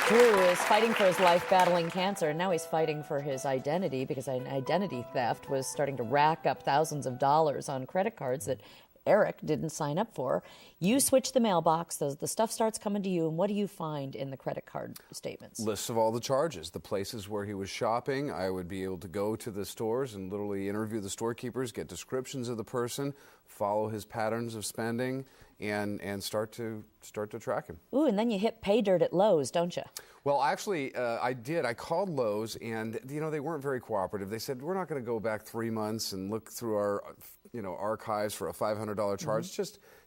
Drew is fighting for his life battling cancer, and now he's fighting for his identity because an identity theft was starting to rack up thousands of dollars on credit cards that Eric didn't sign up for. You switch the mailbox, the stuff starts coming to you, and what do you find in the credit card statements? Lists of all the charges, the places where he was shopping. I would be able to go to the stores and literally interview the storekeepers, get descriptions of the person, follow his patterns of spending, and start to track him. Ooh, and then you hit pay dirt at Lowe's, don't you? Well, actually, I did. I called Lowe's, and they weren't very cooperative. They said, we're not going to go back 3 months and look through our archives for a $500 charge.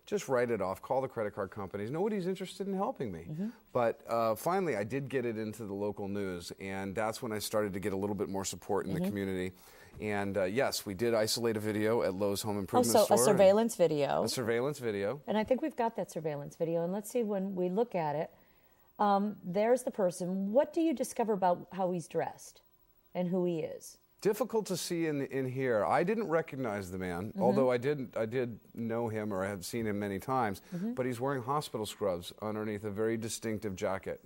Just write it off. Call the credit card companies. Nobody's interested in helping me. But finally, I did get it into the local news, and that's when I started to get a little bit more support in the community. And yes, we did isolate a video at Lowe's Home Improvement Store. A surveillance video. A surveillance video. And I think we've got that surveillance video. And let's see, when we look at it, there's the person. What do you discover about how he's dressed and who he is? Difficult to see in here. I didn't recognize the man, although I did know him, or I have seen him many times. But he's wearing hospital scrubs underneath a very distinctive jacket.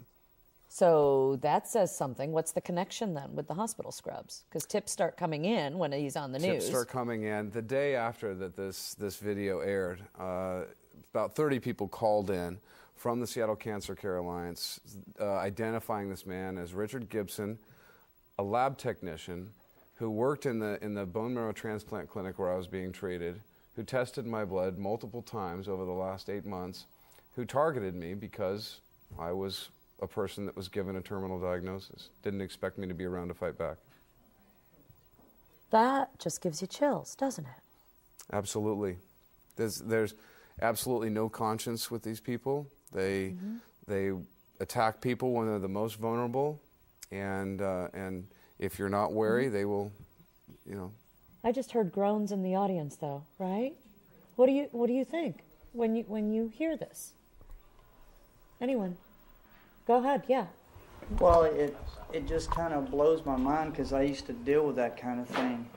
So that says something. What's the connection then with the hospital scrubs? Because tips start coming in when he's on the news. Tips start coming in. The day after that this video aired, about 30 people called in from the Seattle Cancer Care Alliance, identifying this man as Richard Gibson, a lab technician who worked in the bone marrow transplant clinic where I was being treated, who tested my blood multiple times over the last 8 months, who targeted me because I was a person that was given a terminal diagnosis. Didn't expect me to be around to fight back. That just gives you chills, doesn't it? Absolutely. There's absolutely no conscience with these people. They attack people when they're the most vulnerable, and if you're not wary, they will, I just heard groans in the audience, though, right? What do you think when you hear this? Anyone? Go ahead, yeah. Well, it just kind of blows my mind because I used to deal with that kind of thing.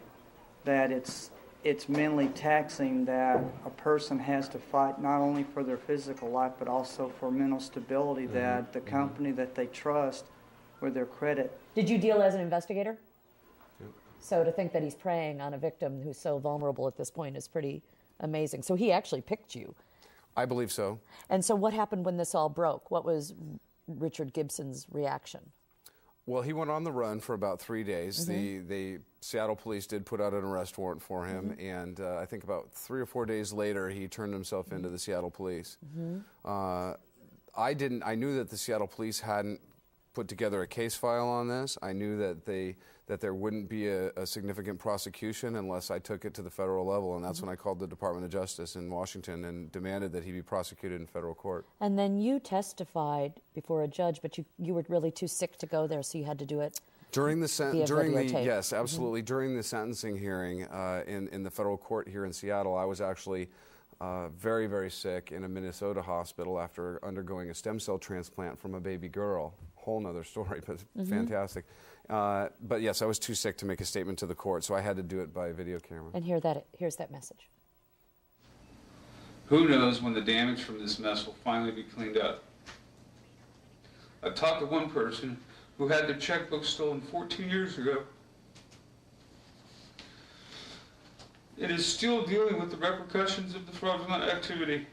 That it's mentally taxing that a person has to fight not only for their physical life but also for mental stability. That the company that they trust with their credit. Did you deal as an investigator? Yep. So to think that he's preying on a victim who's so vulnerable at this point is pretty amazing. So he actually picked you. I believe so. And so what happened when this all broke? What was Richard Gibson's reaction? Well, he went on the run for about 3 days. The Seattle police did put out an arrest warrant for him, and I think about 3 or 4 days later, he turned himself into the Seattle police. I knew that the Seattle police hadn't put together a case file on this. I knew that there wouldn't be a significant prosecution unless I took it to the federal level, and that's when I called the Department of Justice in Washington and demanded that he be prosecuted in federal court. And then you testified before a judge, but you were really too sick to go there, so you had to do it during the yes, absolutely. Mm-hmm. During the sentencing hearing in the federal court here in Seattle, I was actually very, very sick in a Minnesota hospital after undergoing a stem cell transplant from a baby girl. Whole nother story, but fantastic. But yes, I was too sick to make a statement to the court, so I had to do it by video camera. And here's that message. Who knows when the damage from this mess will finally be cleaned up? I've talked to one person who had their checkbook stolen 14 years ago. It is still dealing with the repercussions of the fraudulent activity.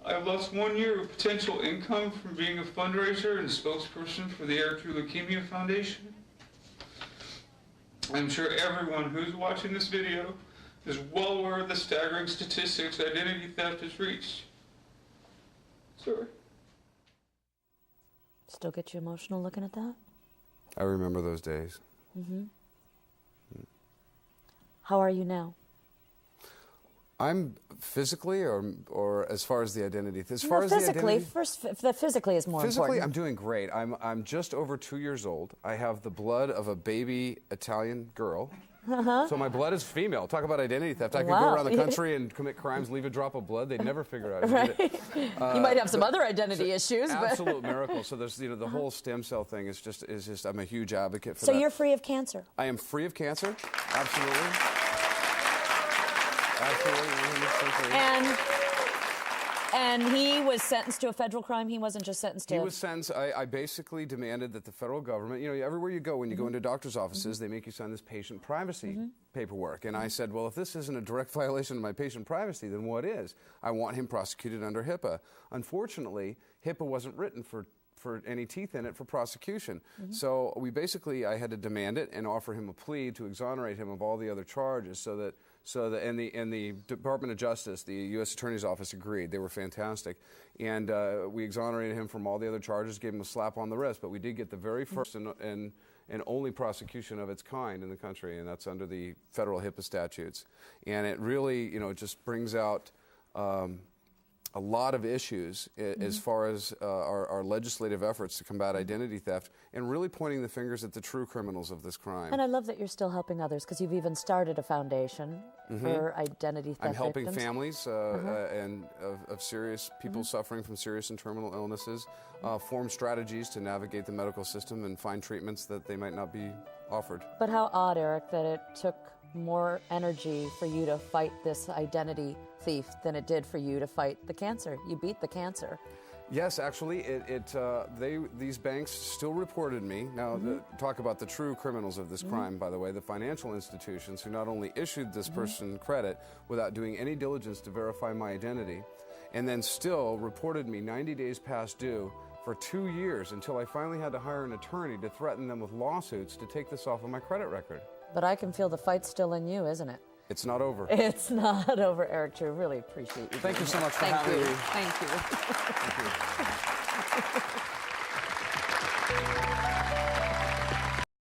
I've lost 1 year of potential income from being a fundraiser and spokesperson for the Eric Drew Leukemia Foundation. I'm sure everyone who's watching this video is well aware of the staggering statistics identity theft has reached. Sorry. Still get you emotional looking at that? I remember those days. How are you now? I'm physically, or as far as the identity. Physically is more important. Physically, I'm doing great. I'm just over 2 years old. I have the blood of a baby Italian girl. So my blood is female. Talk about identity theft. I could go around the country and commit crimes, leave a drop of blood. They'd never figure out how to do it. You might have some other identity issues. Absolute miracle. So there's the whole stem cell thing is just I'm a huge advocate for that. So you're free of cancer? I am free of cancer. Absolutely. Absolutely. 100% free. And And he was sentenced to a federal crime? He wasn't just sentenced to... He was sentenced. I basically demanded that the federal government, you know, everywhere you go, when you go into doctor's offices, they make you sign this patient privacy paperwork. And I said, well, if this isn't a direct violation of my patient privacy, then what is? I want him prosecuted under HIPAA. Unfortunately, HIPAA wasn't written for any teeth in it for prosecution. So I had to demand it and offer him a plea to exonerate him of all the other charges and the Department of Justice, the U.S. Attorney's Office agreed. They were fantastic. And we exonerated him from all the other charges, gave him a slap on the wrist, but we did get the very first and only prosecution of its kind in the country, and that's under the federal HIPAA statutes. And it really, you know, it just brings out a lot of issues as far as our legislative efforts to combat identity theft and really pointing the fingers at the true criminals of this crime. And I love that you're still helping others because you've even started a foundation for identity theft I'm helping victims. families and of serious people suffering from serious and terminal illnesses form strategies to navigate the medical system and find treatments that they might not be offered. But how odd, Eric, that it took more energy for you to fight this identity thief than it did for you to fight the cancer. You beat the cancer. Yes, actually, these banks still reported me. Now, talk about the true criminals of this crime, by the way, the financial institutions who not only issued this person credit without doing any diligence to verify my identity, and then still reported me 90 days past due for 2 years until I finally had to hire an attorney to threaten them with lawsuits to take this off of my credit record. But I can feel the fight's still in you, isn't it? It's not over. It's not over, Eric True. Really appreciate you. Thank you so much for Thank having you. me. Thank you. Thank you.